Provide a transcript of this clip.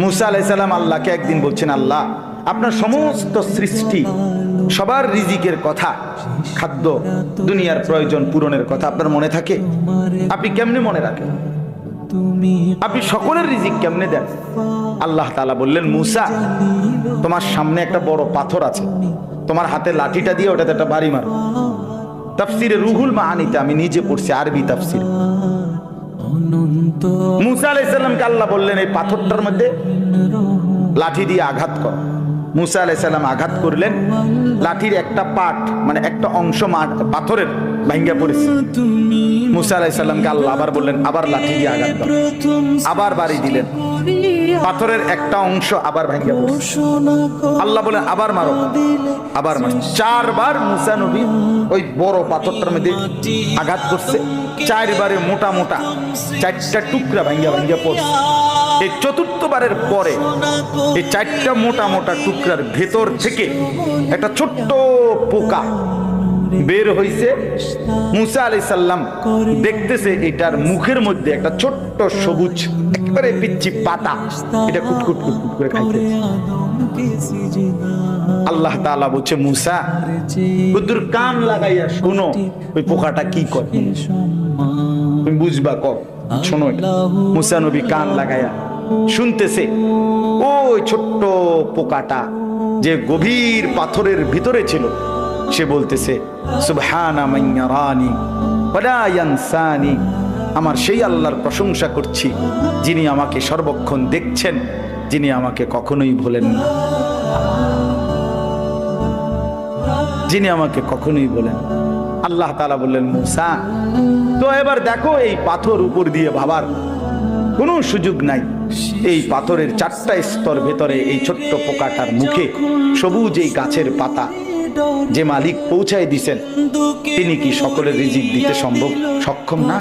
মুসা আলাইহিস সালাম আল্লাহকে একদিন বলছেন, আল্লাহ আপনার সমস্ত সৃষ্টি সবার রিজিকের কথা, খাদ্য দুনিয়ার প্রয়োজন পূরণের কথা আপনার মনে থাকে? আপনি কেমনে মনে রাখেন? আপনি সকলের রিজিক কেমনে দেন? আল্লাহ তাআলা বললেন, মুসা তোমার সামনে একটা বড় পাথর আছে, তোমার হাতে লাঠিটা দিয়ে ওটাতে একটা বাড়ি মারো। তাফসিরে রুহুল মাআনিতে আমি নিজে পড়ছি, আরবি তাফসির। মুসা আলাইহিস সালামকে আল্লাহ বললেন এই পাথরটার মধ্যে লাঠি দিয়ে আঘাত কর। মুসা আলাইহিস সালাম আঘাত করলেন, লাঠির একটা পাট মানে একটা অংশ পাথরের ভাঙ্গা পড়েছে। মুসা আলাইহিস সালামকে আল্লাহ আবার বললেন আবার লাঠি দিয়ে আঘাত কর, আবার বাড়ি দিলেন, পাথরের একটা অংশ আবার ভাঙ্গা পড়েছে। আল্লাহ বলেন আবার মারো, আবার মারো। 4 বার মুসা নবী ওই বড় পাথরটার মধ্যে আঘাত করছে, 4 বারে মোটা মোটা 4টা টুকরা ভাঙ্গা ভাঙ্গা পড়ছে। এই 4র্থ বারের পরে এই 4টা মোটা মোটা টুকরার ভেতর থেকে একটা ছোট্ট পোকা বের হইছে। মুসা আলাইহিস সালাম দেখতেছে এটার মুখের মধ্যে একটা ছোট্ট সবুজ একেবারে পিচ্চি পাতা, এটা কুটকুট কুটকুট করে খাইতেছে। আল্লাহ তাআলা বলছে, মুসা বুদ্ধুর কান লাগাইয়া শোনো ওই পোকাটা কি করে, তুমি বুঝবা, কর শোনো। মুসা নবী কান লাগাইয়া শুনতেছে ওই ছোট্ট পোকাটা যে গভীর পাথরের ভিতরে ছিল, সে বলতেছে, সুবহানা মান ইয়ারানি ওয়ালা ইয়ানসানি, আমার সেই আল্লাহর প্রশংসা করছি যিনি আমাকে সর্বক্ষণ দেখছেন, যিনি আমাকে কখনোই ভোলেন না, যিনি আমাকে কখনোই ভোলেন। আল্লাহ তাআলা বললেন, মুসা তো এবার দেখো এই পাথর উপর দিয়ে ভাবার কোনো সুযোগ নাই। এই পাথরের 4টা স্তর ভেতরে এই ছোট্ট পোকাটার মুখে সবুজ এই গাছের পাতা যে মালিক পৌঁছায় দিছেন, তিনি কি সকলের রিজিক দিতে সক্ষম না?